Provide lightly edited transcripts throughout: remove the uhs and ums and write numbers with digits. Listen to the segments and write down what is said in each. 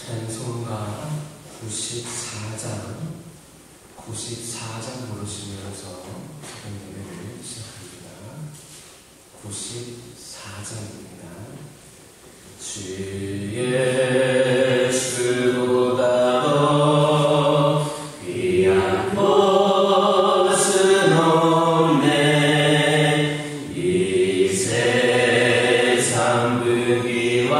찬송가 94장 부르시면서 기도 예배를 시작합니다. 94장입니다. 주 예수보다 더 귀한 것은 없네. 이 세상 부귀와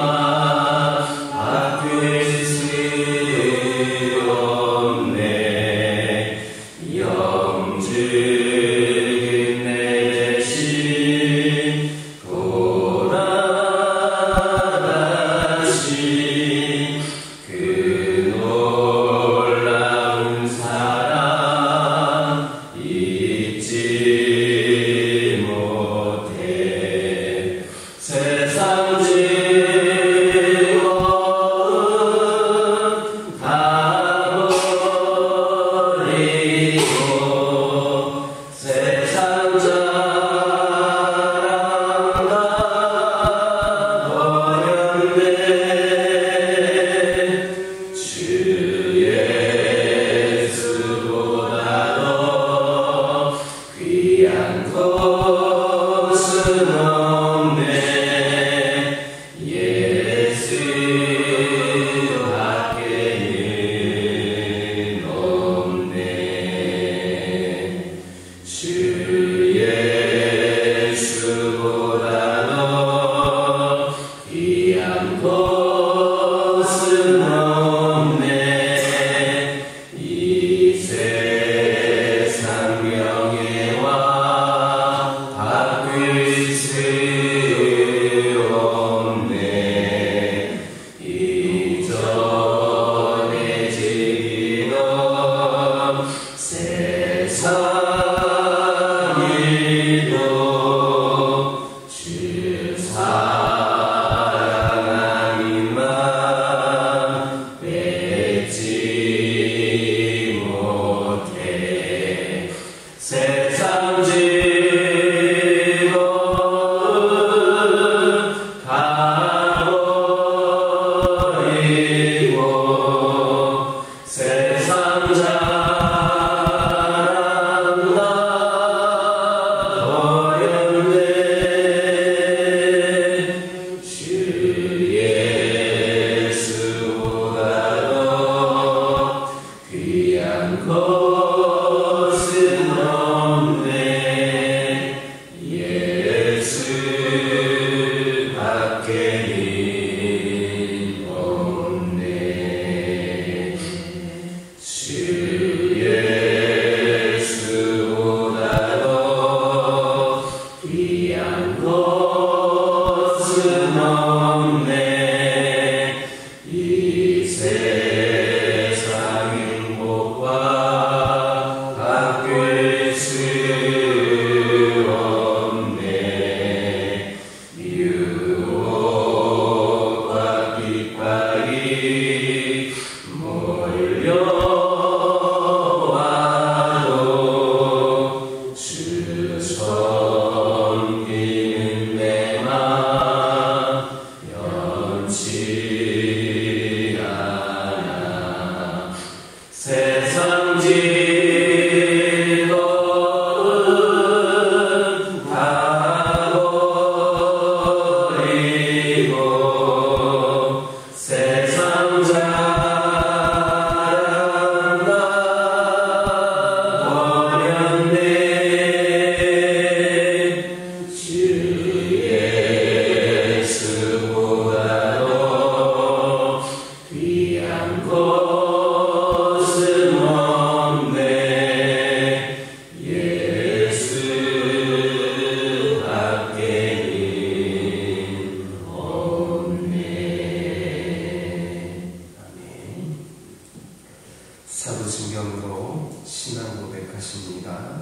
사도신경으로 신앙 고백하십니다.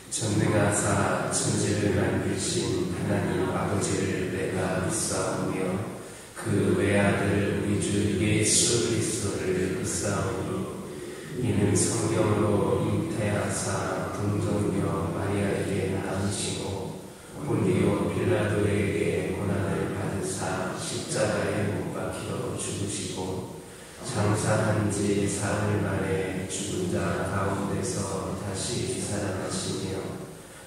전능하사 천지를 만드신 하나님 아버지를 내가 믿사오며 그 외아들 우리 주 예수 그리스도를 믿사오니 이는 성령으로 잉태하사 동정녀 마리아에게 낳으시고 본디오 빌라도에게 고난을 받으사 십자가에 못 박혀 죽으시고 장사한 지 사흘 만에 죽은 자 가운데서 다시 살아나시며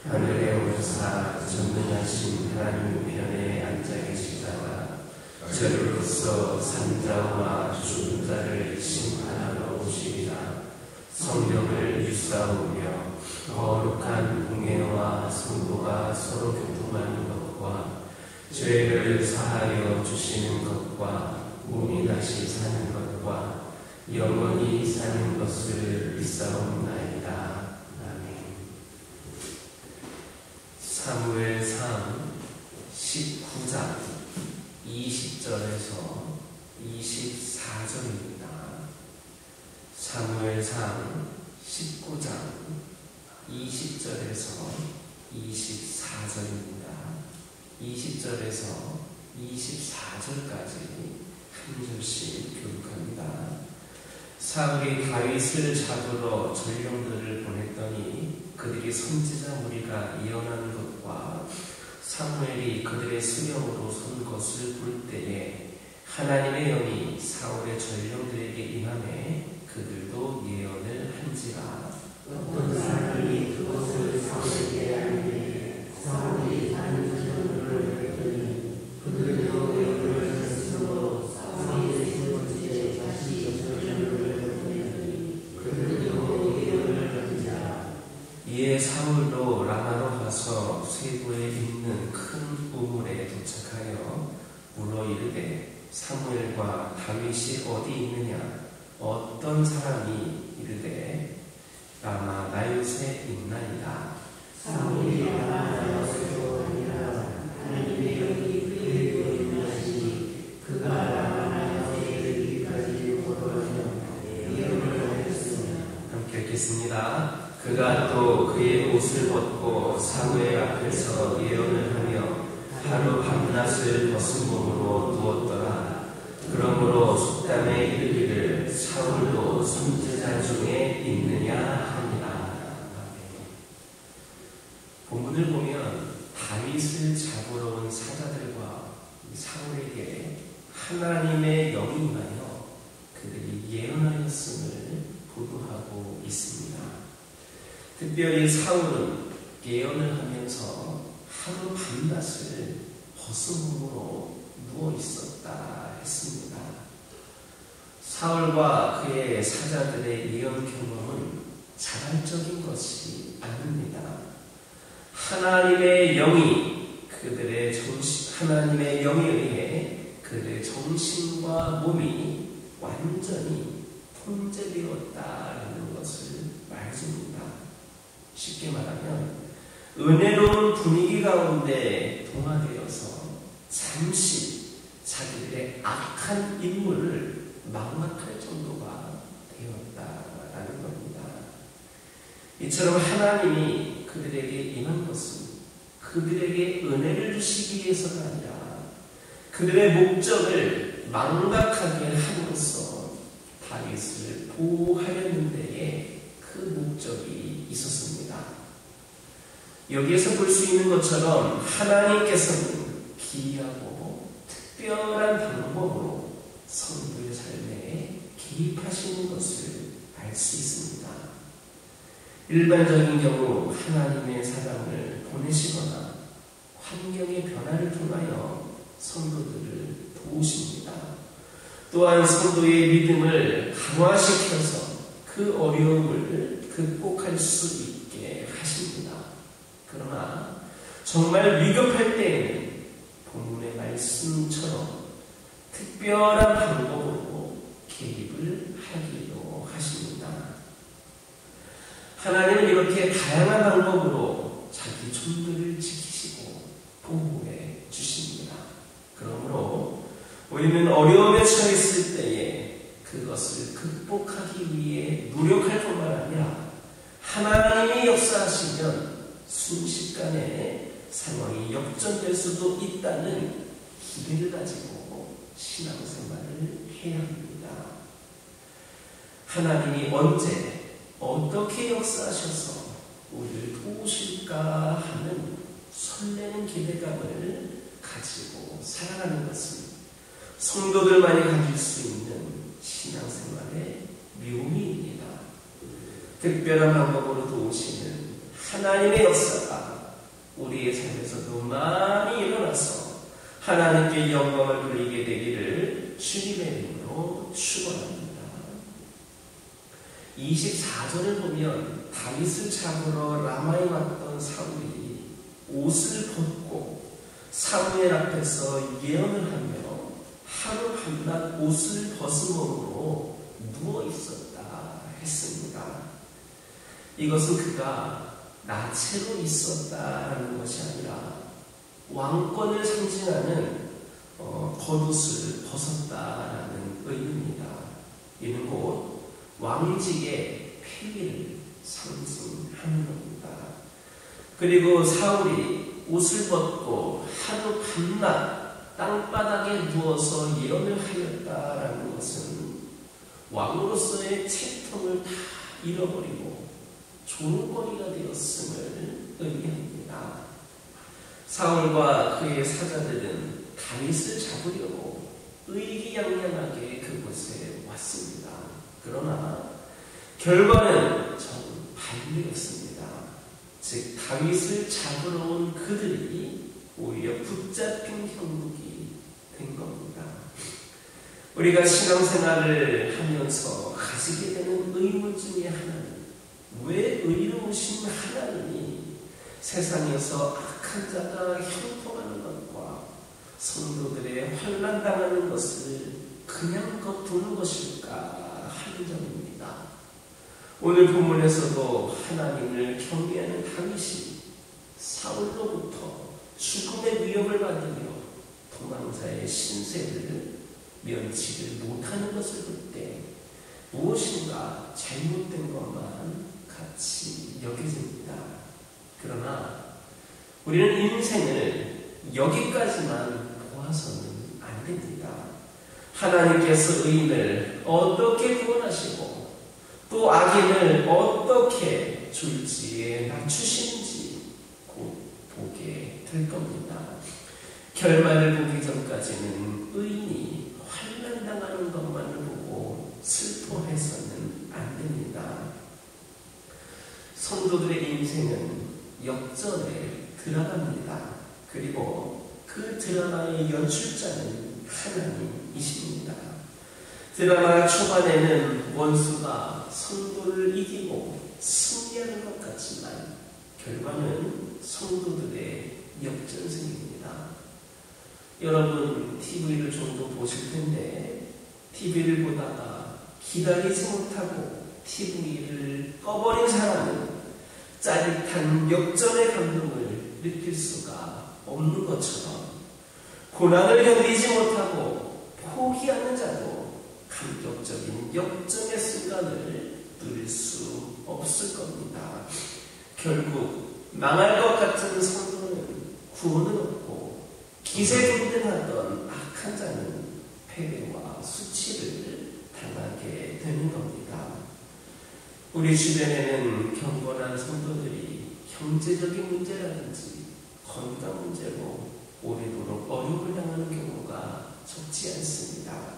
하늘에 오르사 전능하신 하나님 우편에 앉아 계시다가 저리로서 산자와 죽은 자를 심판하러 오시리라. 성령을 일사오며 거룩한 공예와 성도가 서로 교통하는 것과 죄를 사하여 주시는 것과 몸이 다시 사는 것과 영원히 사는 것을 믿사옵나이다. 아멘. 사무엘상 19장 20절에서 24절입니다. 사무엘상 19장 20절에서 24절입니다. 20절에서 24절까지 한 절씩 교육합니다. 사울이 다윗을 잡으러 전령들을 보냈더니 그들이 선지자 무리가 예언하는 것과 사무엘이 그들의 수령으로 선 것을 볼 때에 하나님의 영이 사울의 전령들에게 임하매 그들도 예언을 한지라. 어떤 사람이 그것을 사울에게 알리되 사울이 다른 전령들을 했더니 그들도 예언을 했으므로 사울이 세 번째 다시 전령들을 보냈더니 그들도 예언을 한지라. 이에 사울도 라마로 가서 쇠고에 있는 큰 우물에 도착하여 물어 이르되 사무엘과 다윗이 어디 있느냐? 어떤 사람이 이르되 라마 나요새 있나이다. 사울이 라마 나요새로 아니라 하나님의 영이 그에게로 임하시니 그가 라마 나요새에 이르기까지 걸어가며 예언을 하였으며. 함께 읽겠습니다. 그가 또 그의 옷을 벗고 사무엘 앞에서 예언을 하며 하루 밤낮을 벗은 몸으로 누웠더라. 그러므로 속담에 이르기를 사울도 선지자 중에 있느냐 하니라. 본문을 보면 다윗을 잡으러 온 사자들과 사울에게 하나님의 영이 임하여 그들이 예언하였음을 보도하고 있습니다. 특별히 사울은 예언을 하면서 하루 밤낮을 벗은 몸으로 누워 있었다 했습니다. 사울과 그의 사자들의 예언 경험은 자발적인 것이 아닙니다. 하나님의 영이 하나님의 영에 의해 그들의 정신과 몸이 완전히 통제되었다라는 것을 말해줍니다. 쉽게 말하면 은혜로운 분위기 가운데 동화되어서 잠시 자기들의 악한 인물을 망각할 정도가 되었다라는 겁니다. 이처럼 하나님이 그들에게 임한 것은 그들에게 은혜를 주시기 위해서가 아니라 그들의 목적을 망각하게 함으로써 다윗을 보호하려는 데에 그 목적이 있었습니다. 여기에서 볼 수 있는 것처럼 하나님께서는 기이하고 특별한 방법으로 성도의 삶에 개입하시는 것을 알 수 있습니다. 일반적인 경우 하나님의 사랑을 보내시거나 환경의 변화를 통하여 성도들을 도우십니다. 또한 성도의 믿음을 강화시켜서 그 어려움을 극복할 수 있게 하십니다. 그러나 정말 위급할 때에는 본문의 말씀처럼 특별한 방법으로 개입을 하기도 하십니다. 하나님은 이렇게 다양한 방법으로 자기 종들을 지키시고 보호해 주십니다. 그러므로 우리는 어려움에 처했을 때에 그것을 극복하기 위해 노력할 뿐만 아니라 하나님이 역사하시면 순식간에 상황이 역전될 수도 있다는 기대를 가지고 신앙생활을 해야 합니다. 하나님이 언제 어떻게 역사하셔서 우리를 도우실까 하는 설레는 기대감을 가지고 살아가는 것은 성도들만이 가질 수 있는 신앙생활의 묘미입니다. 특별한 방법으로 도우시는 하나님의 역사가 우리의 삶에서도 많이 일어나서 하나님께 영광을 돌리게 되기를 주님의 이름으로 축원합니다. 24절을 보면 다윗을 잡으러 라마에 왔던 사울이 옷을 벗고 사무엘 앞에서 예언을 하며 하루 한낮 옷을 벗음으로 누워 있었다 했습니다. 이것은 그가 나체로 있었다라는 것이 아니라 왕권을 상징하는 겉옷을 벗었다라는 의미입니다. 이는 곧 왕직의 폐기를 상징하는 겁니다. 그리고 사울이 옷을 벗고 하루 밤낮 땅바닥에 누워서 예언을 하였다라는 것은 왕으로서의 채통을 다 잃어버리고 조롱거리가 되었음을 의미합니다. 사울과 그의 사자들은 다윗을 잡으려고 의기양양하게 그곳에 왔습니다. 그러나 결과는 전 반대였습니다. 즉 다윗을 잡으러 온 그들이 오히려 붙잡힌 형국이 된 겁니다. 우리가 신앙생활을 하면서 가지게 되는 의문 중에 하나는 왜 의로우신 하나님이 세상에서 악한 자가 형통하는 것과 성도들의 환난당하는 것을 그냥 둬두는 것일까 하는 점입니다. 오늘 본문에서도 하나님을 경외하는 다윗이 사울로부터 죽음의 위협을 받으며 도망자의 신세를 면치를 못하는 것을 볼 때 무엇인가 잘못된 것만 같이 여겨집니다. 그러나 우리는 인생을 여기까지만 보아서는 안 됩니다. 하나님께서 의인을 어떻게 구원하시고 또 악인을 어떻게 졸지에 낮추시는지 곧 보게 될 겁니다. 결말을 보기 전까지는 의인이 환난당하는 것만을 보고 슬퍼해서는 안 됩니다. 성도들의 인생은 역전에 들어갑니다. 그리고 그 드라마의 연출자는 하나님이십니다. 드라마 초반에는 원수가 성도를 이기고 승리하는 것 같지만 결과는 성도들의 역전승입니다. 여러분 TV를 좀 더 보실 텐데 TV를 보다가 기다리지 못하고 TV를 꺼버린 사람은 짜릿한 역전의 감동을 느낄 수가 없는 것처럼 고난을 견디지 못하고 포기하는 자도 감격적인 역전의 순간을 누릴 수 없을 겁니다. 결국 망할 것 같은 성도는 구원을 얻고 기세등등하던 악한 자는 패배와 수치를 당하게 되는 겁니다. 우리 주변에는 경건한 성도들이 경제적인 문제라든지 건강 문제로 오래도록 어려움을 당하는 경우가 적지 않습니다.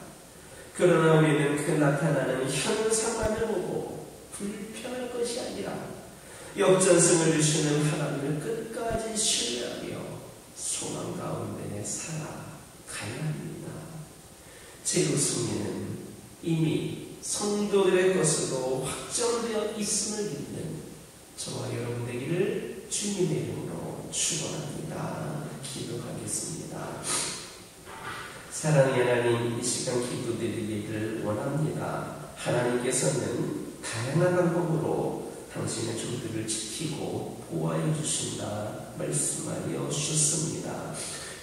그러나 우리는 그 나타나는 현상만을 보고 불평할 것이 아니라 역전승을 주시는 하나님을 끝까지 신뢰하며 소망 가운데 살아가야 합니다. 제 웃음이는 이미 성도들의 것으로 확정되어 있음을 믿는 저와 여러분 되기를 주님의 이름으로 축원합니다. 기도하겠습니다. 사랑의 하나님, 이 시간 기도드리기를 원합니다. 하나님께서는 다양한 방법으로 당신의 종들을 지키고 보호하여 주신다 말씀하여 주셨습니다.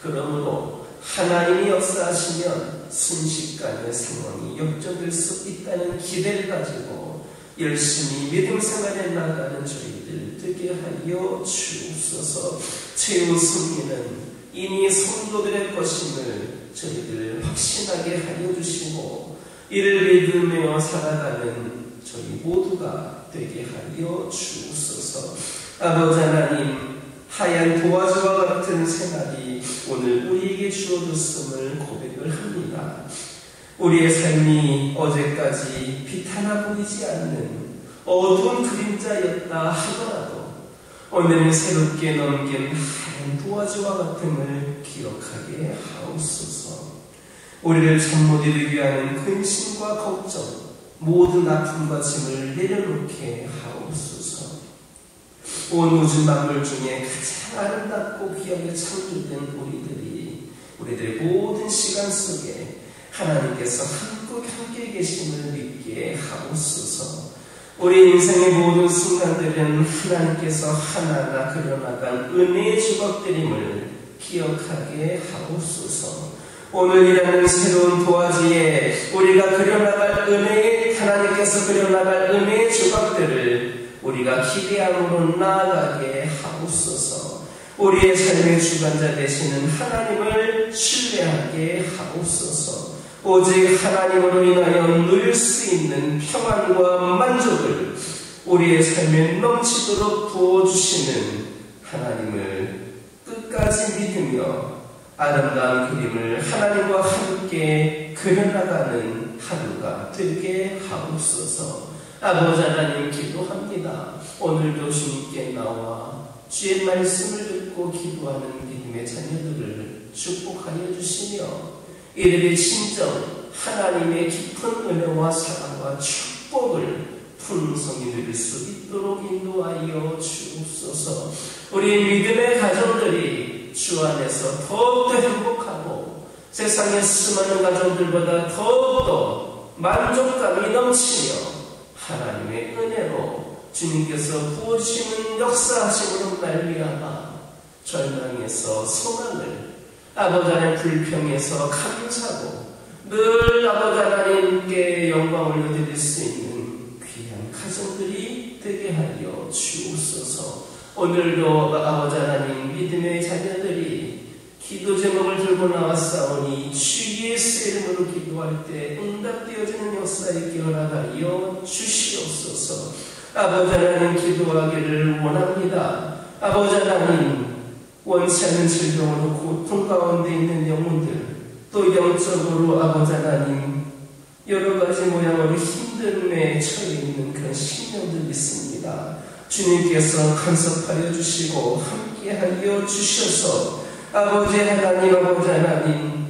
그러므로 하나님이 역사하시면 순식간에 상황이 역전될 수 있다는 기대를 가지고 열심히 믿음 생활에 나가는 저희들 되게 하여 주옵소서. 최후 승리는 이미 성도들의 것임을 저희들 확신하게 하여 주시고 이를 믿으며 살아가는 저희 모두가 되게 하여 주옵소서. 아버지 하나님, 하얀 도화지와 같은 생활이 오늘 우리에게 주어졌음을 고백을 합니다. 우리의 삶이 어제까지 빛 하나 보이지 않는 어두운 그림자였다 하더라도 오늘은 새롭게 넘긴 하얀 도화지와 같음을 기억하게 하옵소서. 우리를 잠 못 이루게 하는 근심과 걱정, 모든 아픔과 짐을 내려놓게 하옵소서. 온 우주 만물 중에 가장 아름답고 귀하게 창조된 우리들의 모든 시간 속에 하나님께서 함께 계심을 믿게 하옵소서. 우리 인생의 모든 순간들은 하나님께서 하나하나 그려나간 은혜의 조각들임을 기억하게 하옵소서. 오늘이라는 새로운 도화지에 우리가 그려나갈 하나님께서 그려나갈 은혜의 조각들을 우리가 기대함으로 나아가게 하옵소서. 우리의 삶의 주관자 되시는 하나님을 신뢰하게 하옵소서. 오직 하나님으로 인하여 누릴 수 있는 평안과 만족을 우리의 삶에 넘치도록 부어주시는 하나님을 끝까지 믿으며 아름다운 그림을 하나님과 함께 그려나가는 하루가 되게 하옵소서. 아버지 하나님 기도합니다. 오늘도 주님께 나와 주의 말씀을 듣고 기도하는 믿음의 자녀들을 축복하여 주시며 이들의 진정 하나님의 깊은 은혜와 사랑과 축복을 풍성히 누릴 수 있도록 인도하여 주옵소서. 우리 믿음의 가정들이 주 안에서 더욱더 행복하고 세상의 수많은 가정들보다 더욱더 만족감이 넘치며 하나님의 은혜로 주님께서 부어주시는 역사하심으로 말미암아 절망에서 소망을, 아버지 하나님 불평에서 감사고 늘 아버지 하나님께 영광을 드릴 수 있는 귀한 가정들이 되게 하여 주옵소서. 오늘도 아버지 하나님 믿음의 자녀들이 기도 제목을 들고 나왔사오니 주 예수의 이름으로 기도할 때 응답되어지는 역사에 기원하여 주시옵소서. 아버지 하나님 기도하기를 원합니다. 아버지 하나님 원치 않는 질병으로 고통 가운데 있는 영혼들, 또 영적으로 아버지 하나님 여러 가지 모양으로 힘듦에 처해 있는 그런 심령들 있습니다. 주님께서 간섭하여 주시고 함께하여 주셔서 아버지 하나님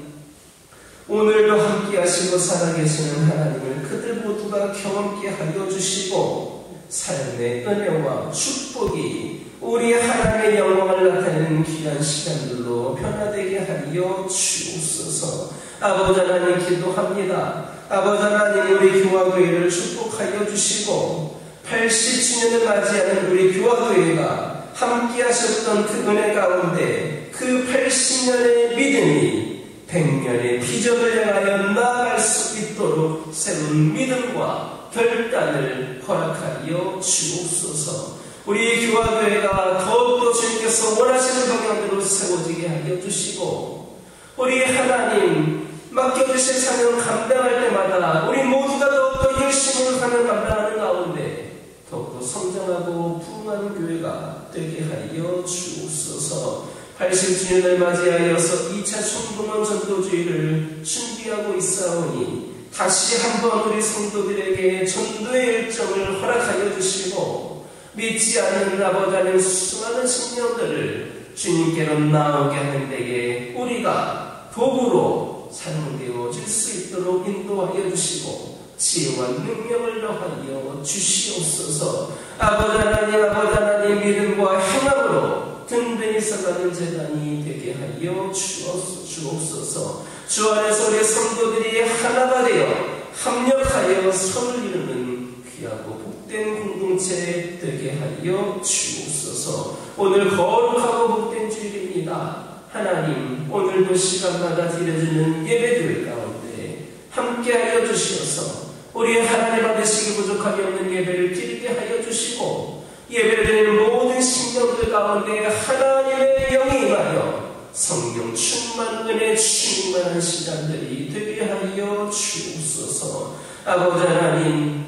오늘도 함께하시고 살아계시는 하나님을 그들 모두가 경험케 하여 주시고 삶의 은혜와 축복이 우리 하나님의 영광을 나타내는 귀한 시간들로 변화되게 하여 주옵소서. 아버지 하나님 기도합니다. 아버지 하나님 우리 교화교회를 축복하여 주시고 80주년을 맞이하는 우리 교화교회가 함께 하셨던 그 은혜 가운데 그 80년의 믿음이 100년의 비전을 향하여 나아갈 수 있도록 새로운 믿음과 결단을 허락하여 주옵소서. 우리 교화교회가 더욱더 주님께서 원하시는 방향대로 세워지게 하여 주시고 우리 하나님 맡겨주신 사명 감당할 때마다 우리 모두가 더욱더 열심을 하는 감당하는 가운데 더욱더 성장하고 부흥하는 교회가 되게 하여 주옵소서. 80주년을 맞이하여서 2차 총동원 전도주의를 준비하고 있사오니 다시 한번 우리 성도들에게 전도의 열정을 허락하여 주시고 믿지 않는 아버지 하나님 수많은 심령들을 주님께로 나오게 하는 데에 우리가 도구로 사용되어질 수 있도록 인도하여 주시고 지혜와 능력을 더하여 주시옵소서. 아버지 하나님 믿음과 행함으로 든든히 서가는 재단이 되게 하여 주옵소서. 주 안에서 우리 성도들이 하나가 되어 합력하여 선을 이루는 귀하고 복된 공동체 되게 하여 주옵소서. 오늘 거룩하고 복된 주일입니다. 하나님 오늘도 시간마다 드려지는 예배교회 가운데 함께하여 주시어서 우리 하나님 앞에 부족함이 없는 예배를 드리게 하여 주시고 예배드리는 모든 신령들 가운데 하나님의 영이 임하여 성령 충만 은혜 충만한 시간들이 되게 하여 주옵소서. 아버지 하나님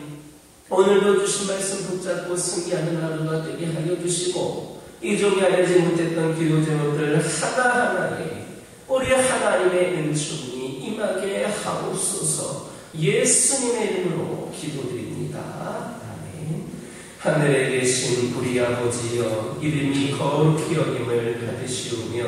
오늘도 주신 말씀 붙잡고 승리하는 하루가 되게 하여 주시고 이종이 알려지 못했던 기도 제목들 하나하나에 우리 하나님의 은총이 임하게 하옵소서. 예수님의 이름으로 기도드립니다. 아멘. 하늘에 계신 우리 아버지여, 이름이 거룩히 여김을 받으시오며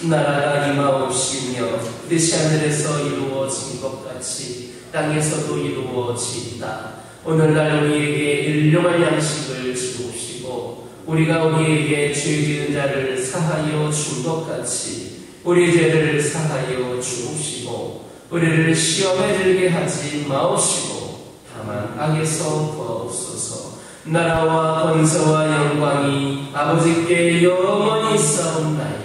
나라가 임하옵시며 뜻이 하늘에서 이루어진 것 같이 땅에서도 이루어지이다. 오늘날 우리에게 일용할 양식을 주옵시고 우리가 우리에게 죄 지은 자를 사하여 준 것 같이 우리 죄를 사하여 주옵시고 우리를 시험에 들게 하지 마옵시고 다만 악에서 구하옵소서. 나라와 권세와 영광이 아버지께 영원히 있사옵나이다.